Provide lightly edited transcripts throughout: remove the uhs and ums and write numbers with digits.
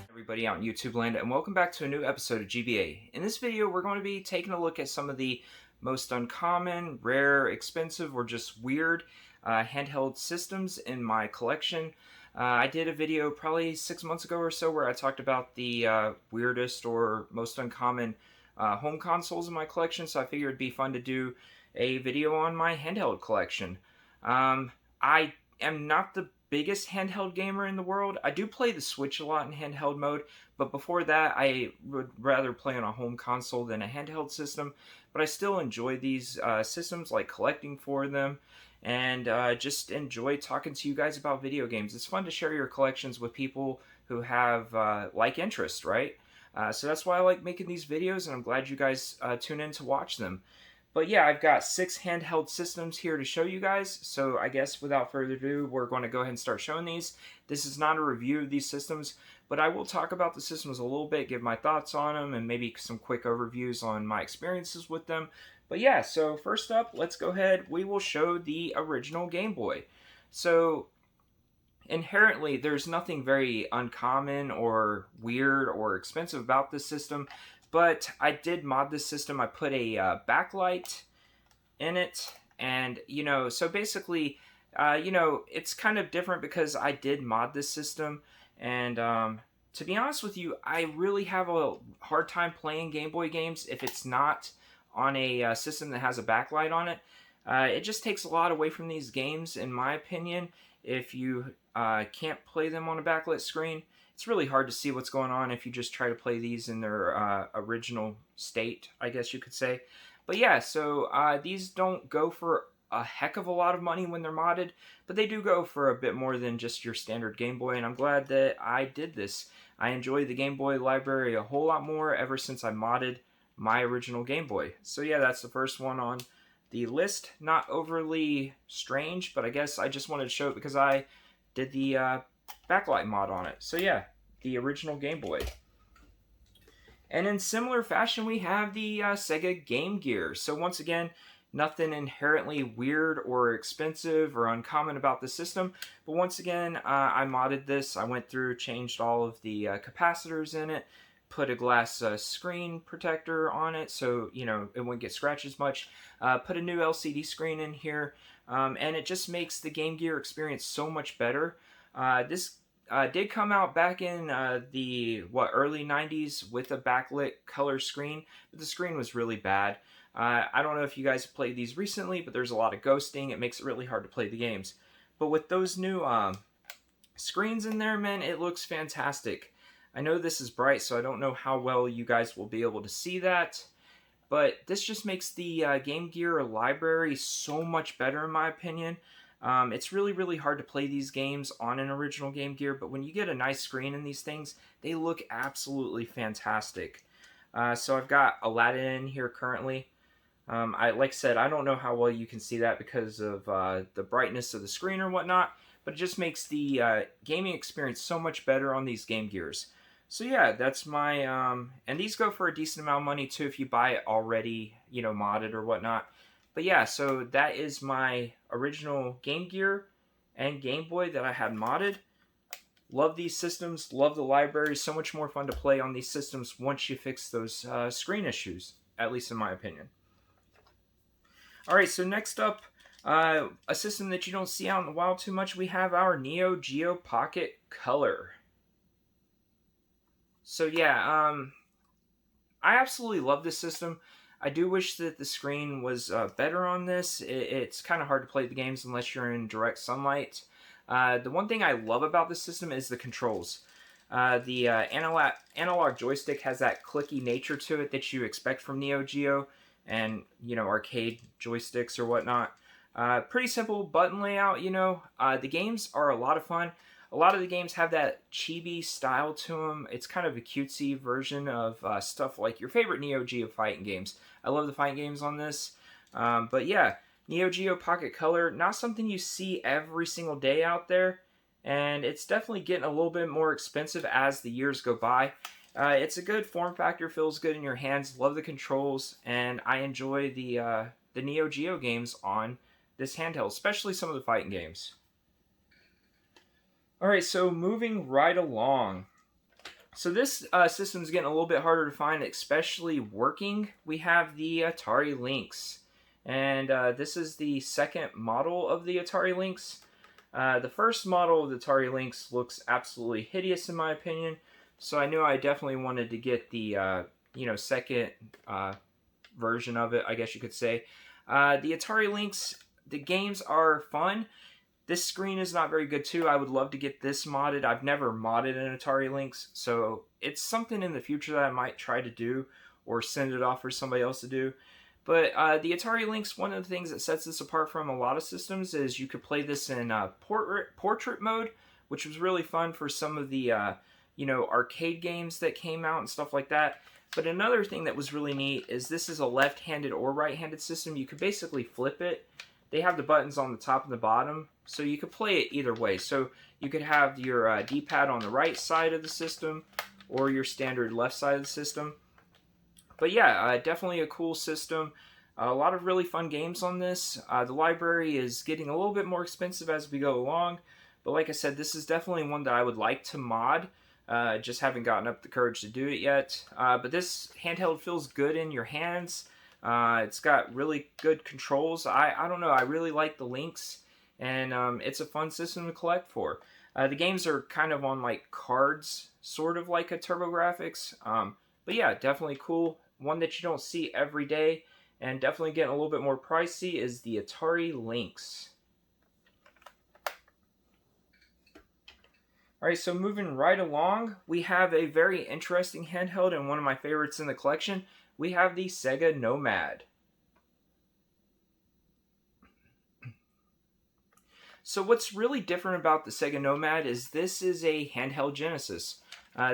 Everybody out in YouTube land, and welcome back to a new episode of GBA. In this video, we're going to be taking a look at some of the most uncommon, rare, expensive, or just weird handheld systems in my collection. I did a video probably 6 months ago or so where I talked about the weirdest or most uncommon home consoles in my collection, so I figured it'd be fun to do a video on my handheld collection. I am not the biggest handheld gamer in the world. I do play the Switch a lot in handheld mode, but before that I would rather play on a home console than a handheld system. But I still enjoy these systems, like collecting for them, and just enjoy talking to you guys about video games. It's fun to share your collections with people who have like interests, right? So that's why I like making these videos, and I'm glad you guys tune in to watch them. But yeah, I've got 6 handheld systems here to show you guys, so I guess without further ado, we're going to go ahead and start showing these. This is not a review of these systems, but I will talk about the systems a little bit, give my thoughts on them, and maybe some quick overviews on my experiences with them. But yeah, so first up, let's go ahead, we will show the original Game Boy. So inherently, there's nothing very uncommon or weird or expensive about this system. But I did mod this system. I put a backlight in it, and so basically, it's kind of different because I did mod this system, and to be honest with you, I really have a hard time playing Game Boy games if it's not on a system that has a backlight on it. It just takes a lot away from these games, in my opinion, if you can't play them on a backlit screen. It's really hard to see what's going on if you just try to play these in their original state, I guess you could say. But yeah, so these don't go for a heck of a lot of money when they're modded, but they do go for a bit more than just your standard Game Boy, and I'm glad that I did this. I enjoy the Game Boy library a whole lot more ever since I modded my original Game Boy. So yeah, that's the first one on the list. Not overly strange, but I guess I just wanted to show it because I did the backlight mod on it. So yeah, the original Game Boy. And in similar fashion, we have the Sega Game Gear. So once again, nothing inherently weird or expensive or uncommon about the system. But once again, I modded this. I went through, changed all of the capacitors in it, put a glass screen protector on it so it wouldn't get scratched as much. Put a new LCD screen in here, and it just makes the Game Gear experience so much better. This did come out back in the early 90s with a backlit color screen, but the screen was really bad. I don't know if you guys have played these recently, but there's a lot of ghosting. It makes it really hard to play the games. But with those new screens in there, man, it looks fantastic. I know this is bright, so I don't know how well you guys will be able to see that, but this just makes the Game Gear library so much better in my opinion. It's really, really hard to play these games on an original Game Gear, but when you get a nice screen in these things, they look absolutely fantastic. So I've got Aladdin in here currently. Like I said, I don't know how well you can see that because of the brightness of the screen or whatnot, but it just makes the gaming experience so much better on these Game Gears. So yeah, that's my, and these go for a decent amount of money too if you buy it already, modded or whatnot. But yeah, so that is my original Game Gear and Game Boy that I had modded. Love these systems, love the library, so much more fun to play on these systems once you fix those screen issues, at least in my opinion. Alright, so next up, a system that you don't see out in the wild too much, we have our NeoGeo Pocket Color. So yeah, I absolutely love this system. I do wish that the screen was better on this. It's kind of hard to play the games unless you're in direct sunlight. The one thing I love about this system is the controls. The analog joystick has that clicky nature to it that you expect from Neo Geo and, arcade joysticks or whatnot. Pretty simple button layout, The games are a lot of fun. A lot of the games have that chibi style to them. It's kind of a cutesy version of stuff like your favorite Neo Geo fighting games. I love the fighting games on this. But yeah, Neo Geo Pocket Color, not something you see every single day out there. And it's definitely getting a little bit more expensive as the years go by. It's a good form factor, feels good in your hands, love the controls, and I enjoy the Neo Geo games on this handheld, especially some of the fighting games. All right, so moving right along. So this system's getting a little bit harder to find, especially working. We have the Atari Lynx, and this is the second model of the Atari Lynx. The first model of the Atari Lynx looks absolutely hideous in my opinion, so I knew I definitely wanted to get the second version of it, I guess you could say. The Atari Lynx, the games are fun. This screen is not very good too. I would love to get this modded. I've never modded an Atari Lynx, so it's something in the future that I might try to do or send it off for somebody else to do. But the Atari Lynx, one of the things that sets this apart from a lot of systems is you could play this in portrait mode, which was really fun for some of the arcade games that came out and stuff like that. But another thing that was really neat is this is a left-handed or right-handed system. You could basically flip it. They have the buttons on the top and the bottom, so you could play it either way. So you could have your D-pad on the right side of the system or your standard left side of the system. But yeah, definitely a cool system. A lot of really fun games on this. The library is getting a little bit more expensive as we go along. But like I said, this is definitely one that I would like to mod. Just haven't gotten up the courage to do it yet. But this handheld feels good in your hands. It's got really good controls. I don't know. I really like the Lynx. And it's a fun system to collect for. The games are kind of on like cards, sort of like a TurboGrafx. But yeah, definitely cool. One that you don't see every day, and definitely getting a little bit more pricey, is the Atari Lynx. Alright, so moving right along, we have a very interesting handheld and one of my favorites in the collection. We have the Sega Nomad. So what's really different about the Sega Nomad is this is a handheld Genesis.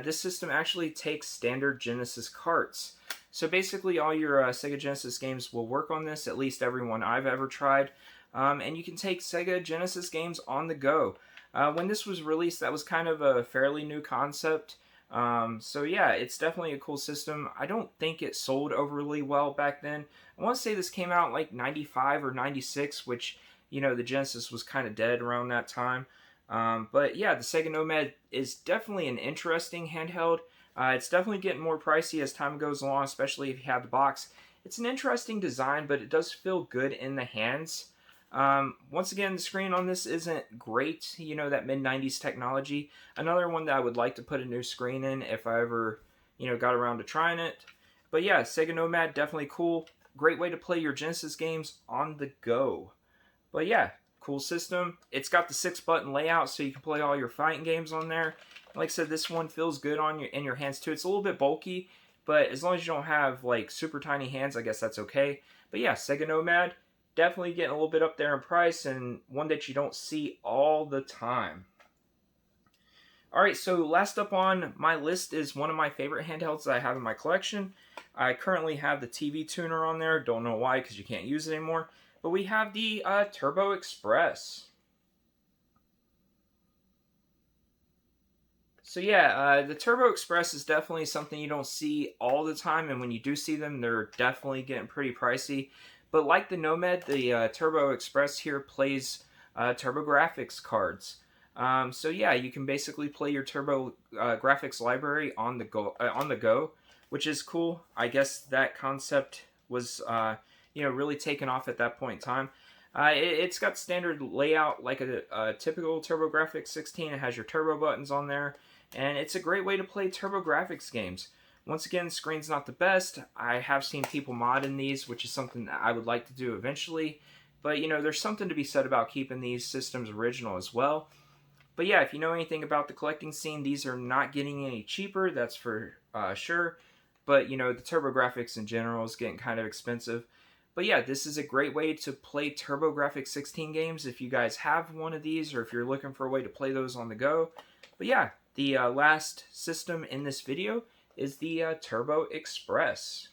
This system actually takes standard Genesis carts. So basically all your Sega Genesis games will work on this, at least every one I've ever tried. And you can take Sega Genesis games on the go. When this was released, that was kind of a fairly new concept. So yeah, it's definitely a cool system. I don't think it sold overly well back then. I want to say this came out like 95 or 96, which, you know, the Genesis was kind of dead around that time. But yeah, the Sega Nomad is definitely an interesting handheld. It's definitely getting more pricey as time goes along, especially if you have the box. It's an interesting design, but it does feel good in the hands. Once again, the screen on this isn't great, you know, that mid-90s technology. Another one that I would like to put a new screen in if I ever, you know, got around to trying it. But yeah, Sega Nomad, definitely cool. Great way to play your Genesis games on the go. But yeah, cool system. It's got the 6-button layout, so you can play all your fighting games on there. Like I said, this one feels good on in your hands too. It's a little bit bulky, but as long as you don't have like super tiny hands, I guess that's okay. But yeah, Sega Nomad, definitely getting a little bit up there in price, and one that you don't see all the time. Alright, so last up on my list is one of my favorite handhelds that I have in my collection. I currently have the TV tuner on there. Don't know why, because you can't use it anymore. But we have the Turbo Express. So yeah, the Turbo Express is definitely something you don't see all the time, and when you do see them, they're definitely getting pretty pricey. But like the Nomad, the Turbo Express here plays TurboGrafx cards. So yeah, you can basically play your TurboGrafx library on the go, which is cool. I guess that concept was really taken off at that point in time. It's got standard layout like a typical TurboGrafx 16. It has your turbo buttons on there, and it's a great way to play TurboGrafx games. Once again, the screen's not the best. I have seen people modding these, which is something that I would like to do eventually. But, you know, there's something to be said about keeping these systems original as well. But yeah, if you know anything about the collecting scene, these are not getting any cheaper, that's for sure. But, you know, the TurboGrafx in general is getting kind of expensive. But yeah, this is a great way to play TurboGrafx 16 games if you guys have one of these, or if you're looking for a way to play those on the go. But yeah, the last system in this video is the Turbo Express.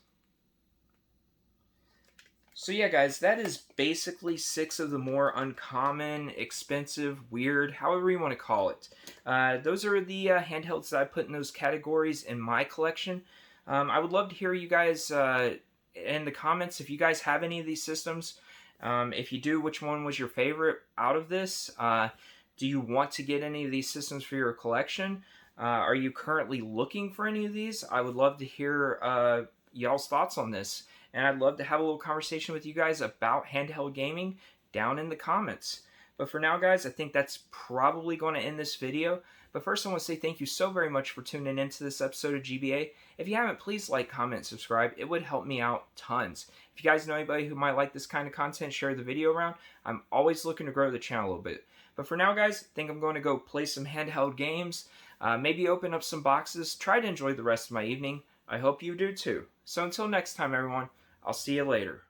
So yeah, guys, that is basically 6 of the more uncommon, expensive, weird, however you want to call it. Those are the handhelds that I put in those categories in my collection. I would love to hear you guys in the comments if you guys have any of these systems. If you do, which one was your favorite out of this? Do you want to get any of these systems for your collection? Are you currently looking for any of these? I would love to hear y'all's thoughts on this. And I'd love to have a little conversation with you guys about handheld gaming down in the comments. But for now, guys, I think that's probably going to end this video. But first, I want to say thank you so very much for tuning into this episode of GBA. If you haven't, please like, comment, subscribe. It would help me out tons. If you guys know anybody who might like this kind of content, share the video around. I'm always looking to grow the channel a little bit. But for now, guys, I think I'm going to go play some handheld games, maybe open up some boxes, try to enjoy the rest of my evening. I hope you do too. So until next time, everyone, I'll see you later.